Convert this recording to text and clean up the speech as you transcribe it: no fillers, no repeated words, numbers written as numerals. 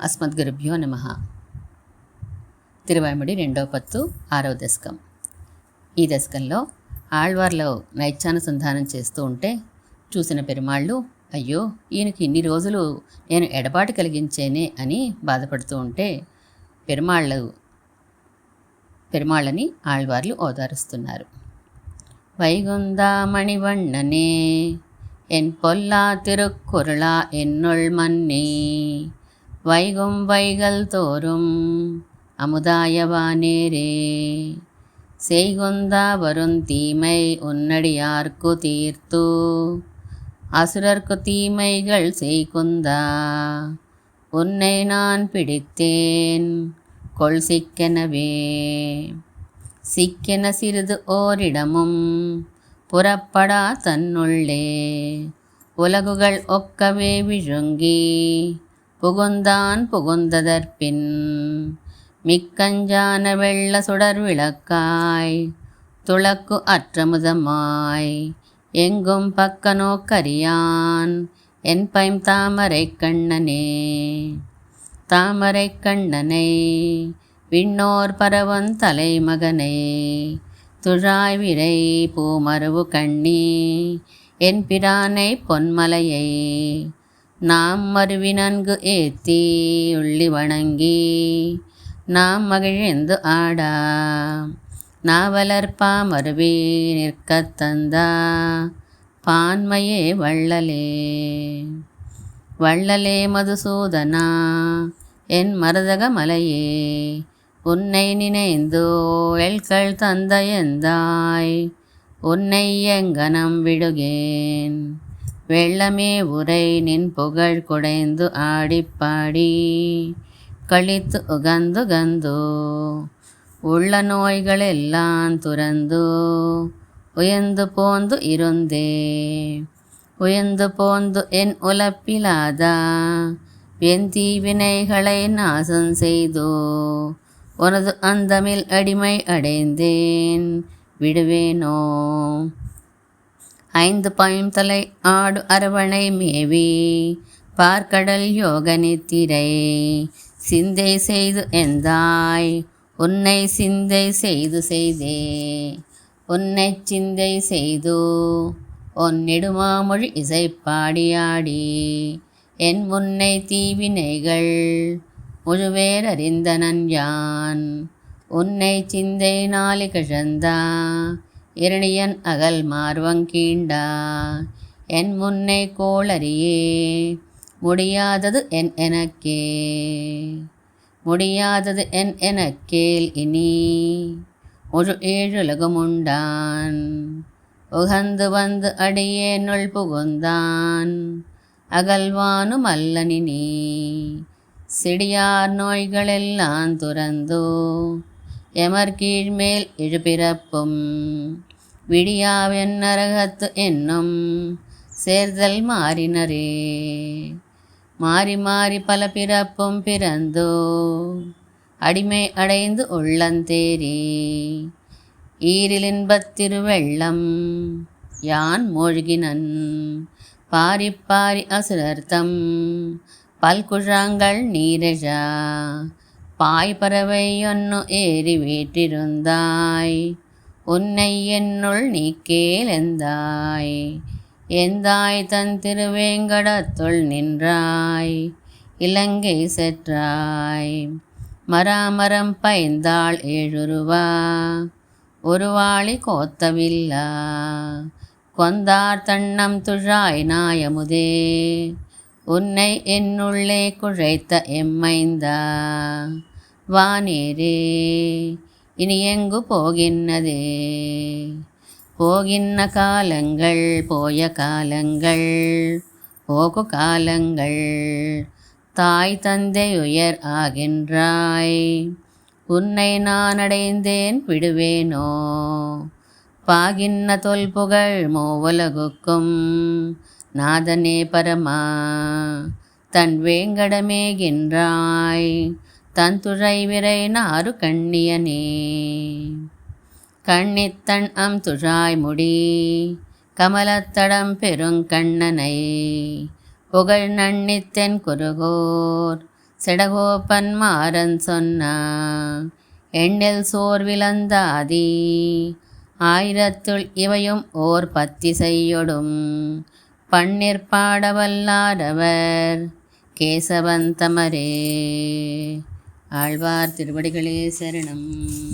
అస్మద్గురుభ్యో నమః. తిరువాయిముడి 2వ పత్తు 6వ దశకం. ఈ దశకంలో ఆళ్వార్లో నైత్యానుసంధానం చేస్తూ ఉంటే చూసిన పెరుమాళ్ళు, అయ్యో ఈయనకి ఇన్ని రోజులు నేను ఎడబాటు కలిగించేనే అని బాధపడుతూ ఉంటే పెరుమాళ్ళని ఆళ్వార్లు ఓదారుస్తున్నారు. వైగుందామణివಣ್ಣనే என் பொல்லா திருக்குறளா என்னுள் மன்னி வைகும் வைகள் தோறும் அமுதாயவானேரே செய்குந்தா வரும் தீமை உன்னடியார்க்கு தீர்த்து அசுரர்க்கு தீமைகள் செய்குந்தா உன்னை நான் பிடித்தேன் கொள் சிக்கெனவே. சிக்கென சிறிது ஓரிடமும் புறப்படா தன்னுள்ளே உலகுகள் ஒக்கவே விழுங்கி புகுந்தான் புகுந்ததற்பின் மிக்கஞ்சான வெள்ள சுடர் விளக்காய் துளக்கு அற்றமுதமாய் எங்கும் பக்க நோக்கரியான் என் பைம் தாமரை கண்ணனே. தாமரை கண்ணனை விண்ணோர் பரவன் தலைமகனை துழாய் விரை பூமருவு கண்ணி என் பிரானை பொன்மலையை நாம் மருவி நன்கு ஏத்தி உள்ளி வணங்கி நாம் மகிழ்ந்து ஆடா நாவலர்பா மருவி நிற்கத் தந்தா பான்மையே வள்ளலே. வள்ளலே மதுசூதனா என் மருதக மலையே உன்னை நினைந்தோ எல்கள் தந்தையந்தாய் உன்னை எங்கனம் விடுகேன். வெள்ளமே உரை நின் புகழ் குடைந்து ஆடிப்பாடி கழித்து உகந்து உள்ள நோய்களெல்லாம் துறந்து உயர்ந்து போந்து இருந்தே. உயர்ந்து போந்து என் உலப்பிலாதா என் தீவினைகளை நாசம் செய்தோ உனது அந்தமில் அடிமை அடைந்தேன் விடுவேனோ. 5 பைம்தலை ஆடு அரவணை மேவி பார்க்கடல் யோக நித்திரை சிந்தை செய்து எந்தாய் உன்னை சிந்தை செய்தே. உன்னை சிந்தை செய்து ஒன்னிடுமாமொழி இசைப்பாடியாடி என் முன்னை தீவினைகள் முழுவேரறிந்தனன் யான். உன்னை சிந்தை நாளி கிழந்தா இரணியன் அகல் மார்வங்கீண்டா என் முன்னை கோளறியே முடியாதது என் எனக்கே. முடியாதது என் எனக்கேல் இனி முழு ஏழுலகமுண்டான் உகந்து வந்து அடியேனுள் புகுந்தான் அகல்வானு மல்லனினி. சிடியார் நோய்களெல்லாம் துறந்தோ எமர் கீழ்மேல் இழுபிறப்பும் விடியாவென் நரகத்து என்னும் சேர்தல் மாறினரே. மாறி மாறி பல பிறப்பும் பிறந்தோ அடிமை அடைந்து உள்ளந்தேரி ஈரிலின்பத்திருவெள்ளம் யான் மூழ்கினன். பாரி பாரி அசுரர்த்தம் பல்குழாங்கள் நீரஜா பாய் பறவை ஒன்னு ஏறி வீற்றிருந்தாய் உன்னை என்னுள் நீக்கேலெந்தாய். எந்தாய் தன் திருவேங்கடத்துள் நின்றாய் இலங்கை செற்றாய். மராமரம் பைந்தாள் ஏழுருவா ஒருவாளி கோத்தவில்லா கொந்தார் தன்னம் துழாய் நாயமுதே உன்னை என்னுள்ளே குழைத்த எம்மைந்தா. வானேரே இனி எங்கு போகின்னதே. போகின்ன காலங்கள் போய காலங்கள் போகு காலங்கள் தாய் தந்தை உயர் ஆகின்றாய் உன்னை நான் அடைந்தேன் விடுவேனோ. பாகின்ன தொல்புகழ் மூவுலகுக்கும் நாதனே பரமா தன் வேங்கடமேகின்றாய் தன் துழை விரை நாறு கண்ணியனே. கண்ணித்தன் துழாய் முடி கமலத்தடம் பெருங்கண்ணனை புகழ் நன்னித்தென் குருகோர் செடகோப்பன்மாறன் சொன்ன எண்ணில் சோர்விலந்தாதி ஆயிரத்துள் இவையும் ஓர் பத்தி செய்யொடும் பன்னிற்பாடவல்லாரவர் கேசவந்தமரே. ஆழ்வார் திருவடிகளே சரணம்.